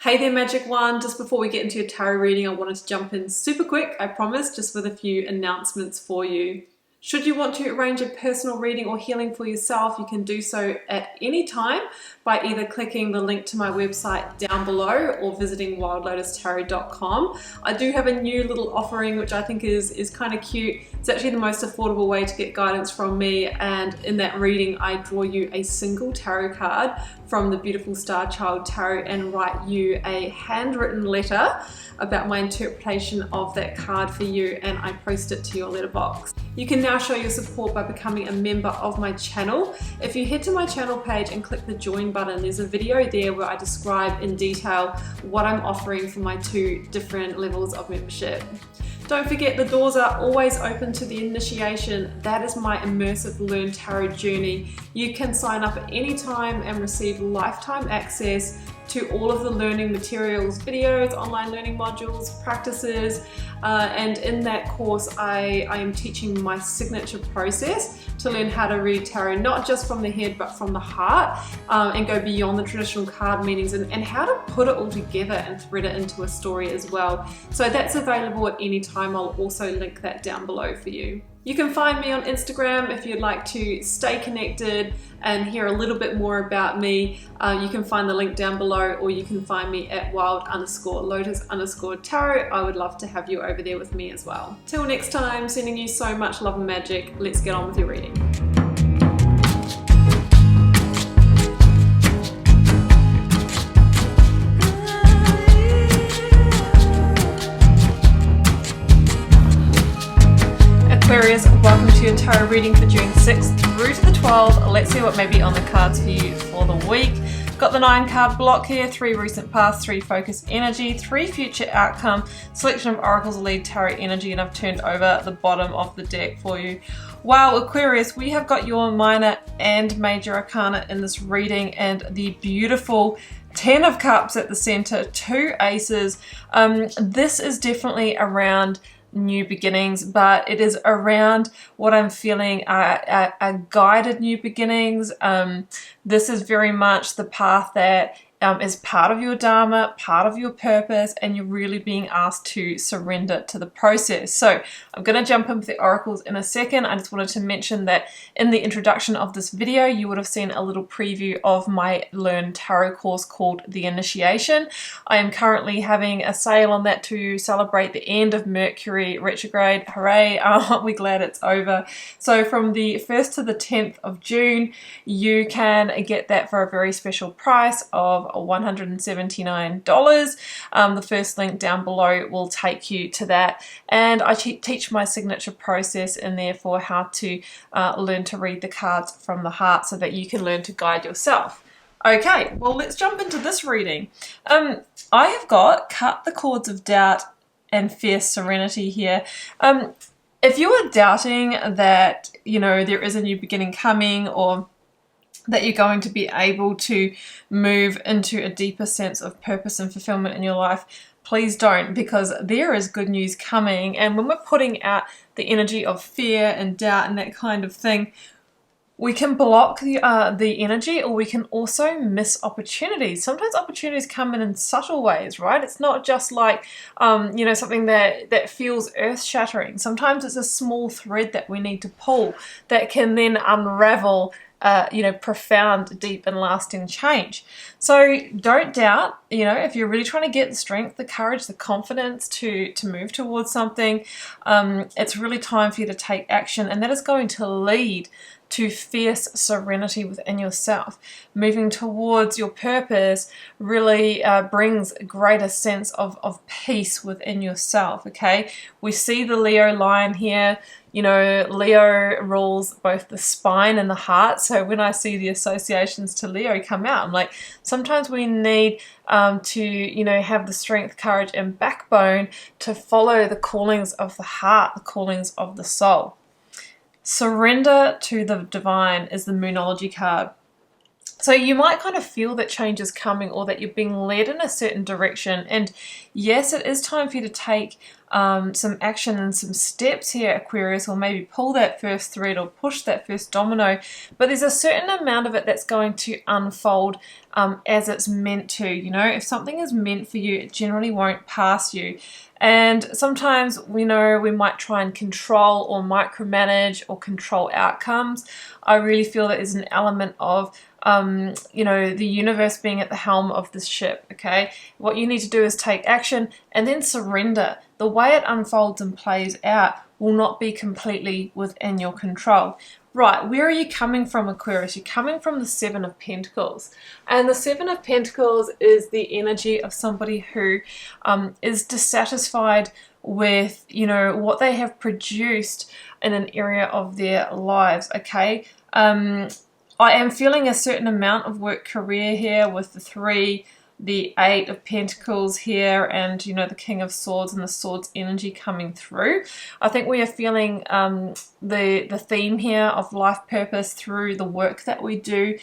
Hey there, Magic One. Just before we get into your tarot reading, I wanted to jump in super quick, I promise, just with a few announcements for you. Should you want to arrange a personal reading or healing for yourself, you can do so at any time by either clicking the link to my website down below or visiting wildlotustarot.com. I do have a new little offering which I think is kind of cute. It's actually the most affordable way to get guidance from me, and in that reading I draw you a single tarot card from the beautiful Star Child Tarot and write you a handwritten letter about my interpretation of that card for you, and I post it to your letterbox. You can now show your support by becoming a member of my channel. If you head to my channel page and click the join button, there's a video there where I describe in detail what I'm offering for my two different levels of membership. Don't forget, the doors are always open to the initiation. That is my immersive Learn Tarot journey. You can sign up at any time and receive lifetime access to all of the learning materials, videos, online learning modules, practices, and in that course I am teaching my signature process to learn how to read tarot, not just from the head but from the heart, and go beyond the traditional card meanings, and how to put it all together and thread it into a story as well. So that's available at any time. I'll also link that down below for you. You can find me on Instagram if you'd like to stay connected and hear a little bit more about me. You can find the link down below, or you can find me at wild_lotus_tarot. I would love to have you over there with me as well. Till next time, sending you so much love and magic. Let's get on with your reading. Aquarius, welcome to your tarot reading for June 6th through to the 12th. Let's see what may be on the cards for you for the week. Got the 9 card block here, 3 recent past, 3 focus energy, 3 future outcome, selection of oracles lead tarot energy, and I've turned over the bottom of the deck for you. Wow, Aquarius, we have got your minor and major arcana in this reading, and the beautiful 10 of cups at the center, 2 aces. This is definitely around new beginnings, but it is around what I'm feeling are guided new beginnings. This is very much the path that is part of your dharma, part of your purpose, and you're really being asked to surrender to the process. So I'm going to jump in with the oracles in a second. I just wanted to mention that in the introduction of this video, you would have seen a little preview of my Learn Tarot course called The Initiation. I am currently having a sale on that to celebrate the end of Mercury retrograde. Hooray, aren't we glad it's over? So from the 1st to the 10th of June, you can get that for a very special price of $179. The first link down below will take you to that, and I teach my signature process in there for how to learn to read the cards from the heart so that you can learn to guide yourself. Okay, well, let's jump into this reading. I have got cut the cords of doubt and fierce serenity here. If you are doubting that, you know, there is a new beginning coming, or that you're going to be able to move into a deeper sense of purpose and fulfillment in your life, please don't, because there is good news coming. And when we're putting out the energy of fear and doubt and that kind of thing, we can block the energy, or we can also miss opportunities. Sometimes opportunities come in subtle ways, right? It's not just like, you know, something that feels earth-shattering. Sometimes it's a small thread that we need to pull that can then unravel you know, profound, deep and lasting change. So don't doubt, you know, if you're really trying to get the strength, the courage, the confidence to move towards something, it's really time for you to take action, and that is going to lead to fierce serenity within yourself. Moving towards your purpose really brings a greater sense of peace within yourself, okay? We see the Leo line here. You know, Leo rules both the spine and the heart. So when I see the associations to Leo come out, I'm like, sometimes we need to, you know, have the strength, courage, and backbone to follow the callings of the heart, the callings of the soul. Surrender to the divine is the Moonology card. So you might kind of feel that change is coming, or that you're being led in a certain direction. And yes, it is time for you to take some action and some steps here, Aquarius, or maybe pull that first thread or push that first domino. But there's a certain amount of it that's going to unfold as it's meant to. You know, if something is meant for you, it generally won't pass you. And sometimes we know we might try and control or micromanage or control outcomes. I really feel that there's an element of you know, the universe being at the helm of this ship, okay? What you need to do is take action and then surrender. The way it unfolds and plays out will not be completely within your control. Right, where are you coming from, Aquarius? You're coming from the Seven of Pentacles. And the Seven of Pentacles is the energy of somebody who is dissatisfied with, you know, what they have produced in an area of their lives, okay? I am feeling a certain amount of work career here with the 3, the 8 of Pentacles here, and, you know, the King of Swords and the Swords energy coming through. I think we are feeling the theme here of life purpose through the work that we do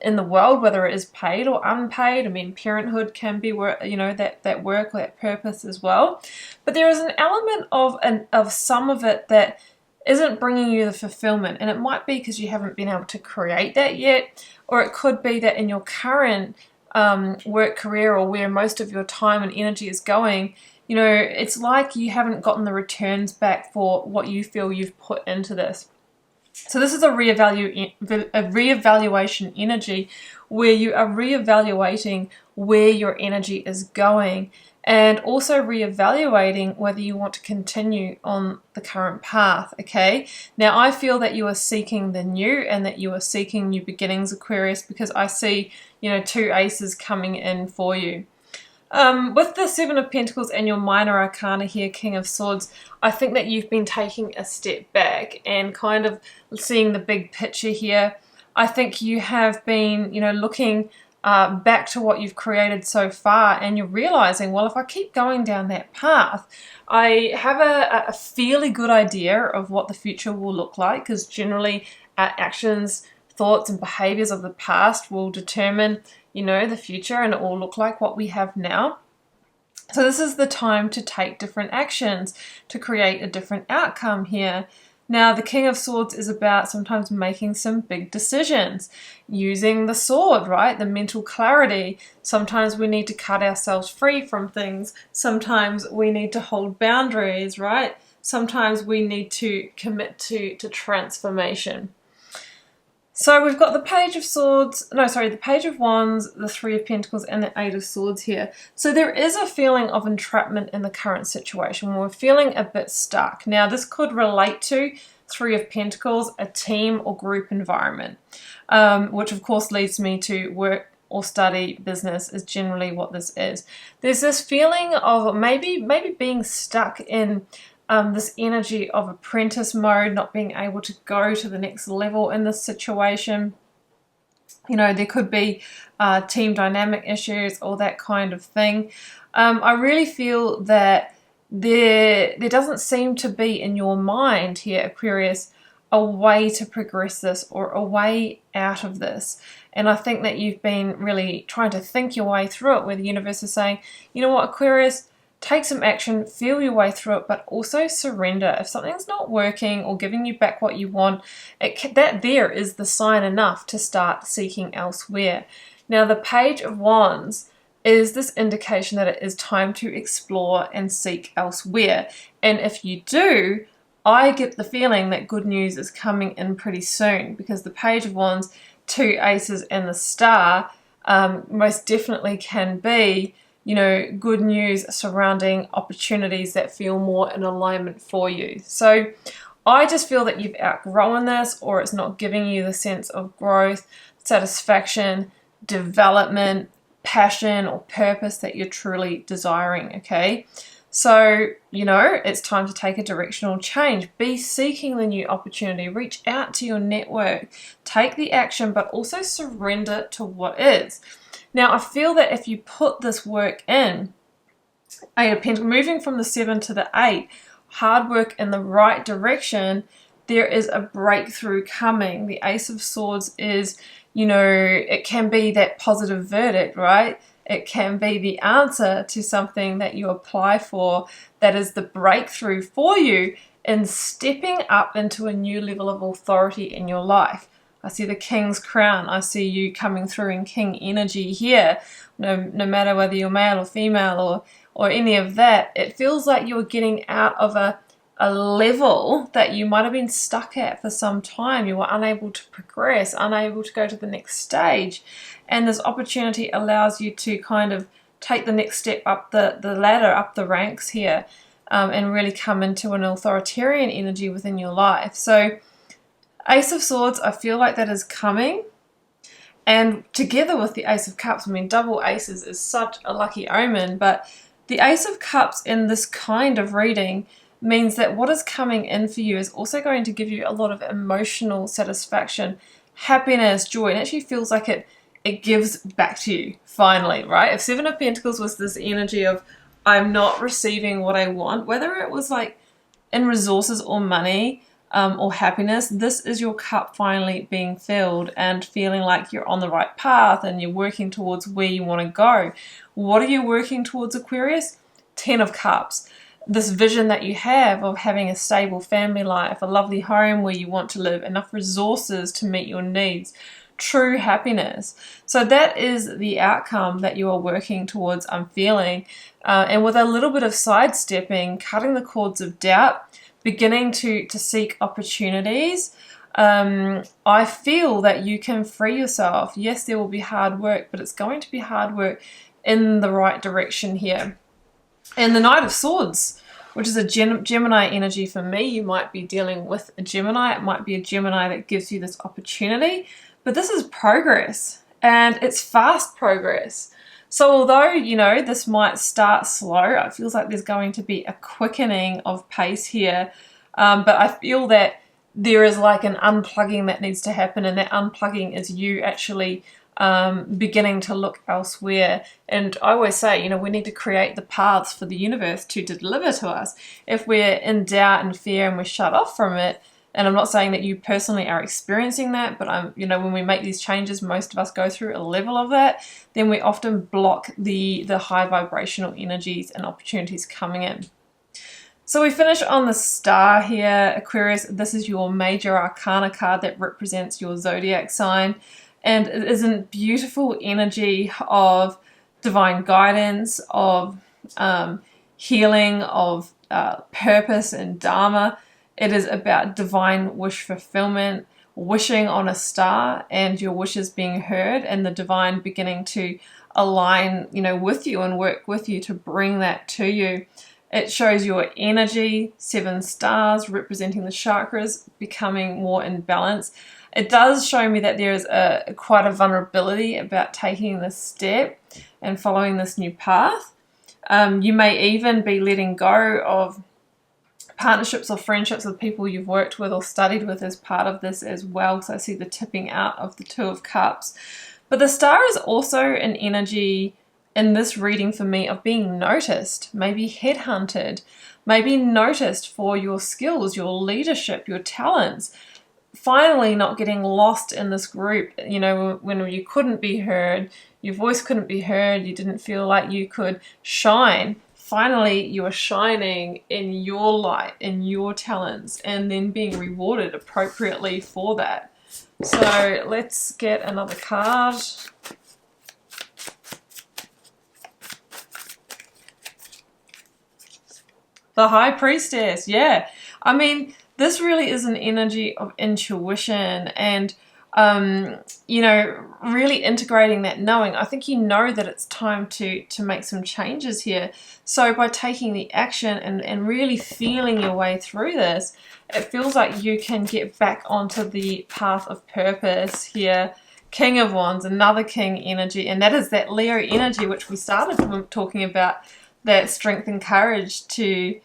in the world, whether it is paid or unpaid. I mean, parenthood can be work, you know, that work, that purpose as well. But there is an element of some of it that isn't bringing you the fulfillment, and it might be because you haven't been able to create that yet, or it could be that in your current work career, or where most of your time and energy is going, you know, it's like you haven't gotten the returns back for what you feel you've put into this. So this is a reevaluation energy, where you are reevaluating where your energy is going, and also reevaluating whether you want to continue on the current path, okay? Now, I feel that you are seeking the new, and that you are seeking new beginnings, Aquarius, because I see, you know, 2 aces coming in for you. With the Seven of Pentacles and your minor arcana here, King of Swords, I think that you've been taking a step back and kind of seeing the big picture here. I think you have been, you know, looking back to what you've created so far, and you're realizing, well, if I keep going down that path, I have a fairly good idea of what the future will look like, because generally our actions, thoughts and behaviors of the past will determine, you know, the future, and it will look like what we have now. So this is the time to take different actions to create a different outcome here. Now, the King of Swords is about sometimes making some big decisions, using the sword, right? The mental clarity. Sometimes we need to cut ourselves free from things. Sometimes we need to hold boundaries, right? Sometimes we need to commit to transformation. So we've got the Page of Swords, the Page of Wands, the 3 of Pentacles, and the 8 of Swords here. So there is a feeling of entrapment in the current situation. We're feeling a bit stuck. Now, this could relate to 3 of Pentacles, a team or group environment, which of course leads me to work or study, business is generally what this is. There's this feeling of maybe being stuck in this energy of apprentice mode, not being able to go to the next level in this situation. You know, there could be team dynamic issues or that kind of thing. I really feel that there doesn't seem to be in your mind here, Aquarius, a way to progress this or a way out of this. And I think that you've been really trying to think your way through it, where the universe is saying, you know what, Aquarius, take some action, feel your way through it, but also surrender. If something's not working or giving you back what you want, that there is the sign enough to start seeking elsewhere. Now, the Page of Wands is this indication that it is time to explore and seek elsewhere. And if you do, I get the feeling that good news is coming in pretty soon, because the Page of Wands, 2 aces and the Star most definitely can be, you know, good news surrounding opportunities that feel more in alignment for you. So I just feel that you've outgrown this, or it's not giving you the sense of growth, satisfaction, development, passion, or purpose that you're truly desiring, okay? So, you know, it's time to take a directional change. Be seeking the new opportunity. Reach out to your network. Take the action, but also surrender to what is. Now, I feel that if you put this work in, moving from the 7 to the 8, hard work in the right direction, there is a breakthrough coming. The Ace of Swords is, you know, it can be that positive verdict, right? It can be the answer to something that you apply for that is the breakthrough for you in stepping up into a new level of authority in your life. I see the King's crown. I see you coming through in King energy here. No matter whether you're male or female or any of that, it feels like you're getting out of a level that you might have been stuck at for some time. You were unable to progress, unable to go to the next stage. And this opportunity allows you to kind of take the next step up the ladder, up the ranks here, and really come into an authoritarian energy within your life. So Ace of Swords, I feel like that is coming. And together with the Ace of Cups, I mean, double aces is such a lucky omen, but the Ace of Cups in this kind of reading means that what is coming in for you is also going to give you a lot of emotional satisfaction, happiness, joy. It actually feels like it gives back to you, finally, right? If Seven of Pentacles was this energy of, I'm not receiving what I want, whether it was like in resources or money, or happiness, this is your cup finally being filled and feeling like you're on the right path and you're working towards where you want to go. What are you working towards, Aquarius? 10 of Cups. This vision that you have of having a stable family life, a lovely home where you want to live, enough resources to meet your needs, true happiness. So that is the outcome that you are working towards, I'm feeling. And with a little bit of sidestepping, cutting the cords of doubt, beginning to seek opportunities, I feel that you can free yourself. Yes, there will be hard work, but it's going to be hard work in the right direction here. And the Knight of Swords, which is a Gemini energy for me. You might be dealing with a Gemini. It might be a Gemini that gives you this opportunity. But this is progress, and it's fast progress. So although, you know, this might start slow, it feels like there's going to be a quickening of pace here. But I feel that there is like an unplugging that needs to happen, and that unplugging is you actually beginning to look elsewhere. And I always say, you know, we need to create the paths for the universe to deliver to us. If we're in doubt and fear and we're shut off from it, and I'm not saying that you personally are experiencing that, but you know, when we make these changes, most of us go through a level of that, then we often block the high vibrational energies and opportunities coming in. So we finish on the Star here, Aquarius. This is your major arcana card that represents your zodiac sign. And it is a beautiful energy of divine guidance, of healing, of purpose and dharma. It is about divine wish fulfillment, wishing on a star and your wishes being heard, and the divine beginning to align, you know, with you and work with you to bring that to you. It shows your energy, 7 stars representing the chakras, becoming more in balance. It does show me that there is quite a vulnerability about taking this step and following this new path. You may even be letting go of partnerships or friendships with people you've worked with or studied with as part of this as well. So I see the tipping out of the 2 of Cups. But the Star is also an energy in this reading for me of being noticed, maybe headhunted, maybe noticed for your skills, your leadership, your talents. Finally not getting lost in this group, you know, when you couldn't be heard, your voice couldn't be heard, you didn't feel like you could shine. Finally, you are shining in your light, in your talents, and then being rewarded appropriately for that. So let's get another card. The High Priestess, yeah. I mean, this really is an energy of intuition and, you know, really integrating that knowing. I think you know that it's time to make some changes here. So by taking the action and really feeling your way through this, it feels like you can get back onto the path of purpose here. King of Wands, another King energy, and that is that Leo energy which we started talking about, that strength and courage to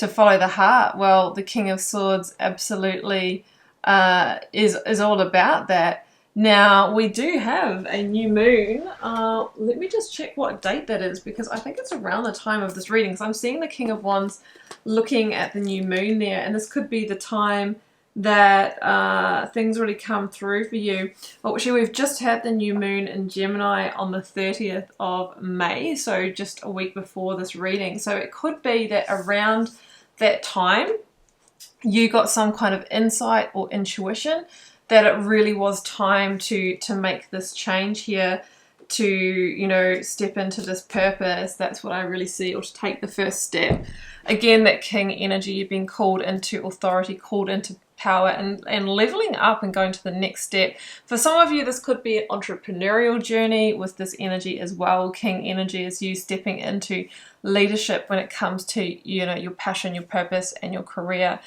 follow the heart. Well, the King of Swords absolutely is all about that. Now, we do have a new moon. Let me just check what date that is, because I think it's around the time of this reading. So I'm seeing the King of Wands looking at the new moon there, and this could be the time that things really come through for you. Well, actually, we've just had the new moon in Gemini on the 30th of May, so just a week before this reading. So it could be that around that time you got some kind of insight or intuition that it really was time to make this change here, to, you know, step into this purpose. That's what I really see, or to take the first step. Again, that king energy, you've been called into authority, called into power, and leveling up and going to the next step. For some of you, this could be an entrepreneurial journey with this energy as well. King energy is you stepping into leadership when it comes to, you know, your passion, your purpose, and your career.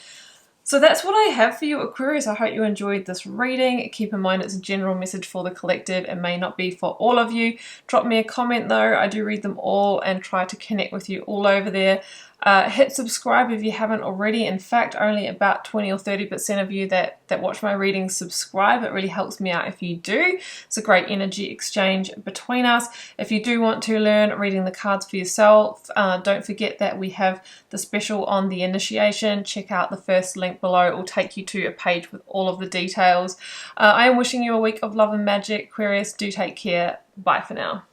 So that's what I have for you, Aquarius. I hope you enjoyed this reading. Keep in mind it's a general message for the collective. It may not be for all of you. Drop me a comment though. I do read them all and try to connect with you all over there. Hit subscribe if you haven't already. In fact, only about 20 or 30% of you that watch my readings subscribe. It really helps me out if you do. It's a great energy exchange between us. If you do want to learn reading the cards for yourself, don't forget that we have the special on the initiation. Check out the first link below. It will take you to a page with all of the details. I am wishing you a week of love and magic, Aquarius. Do take care. Bye for now.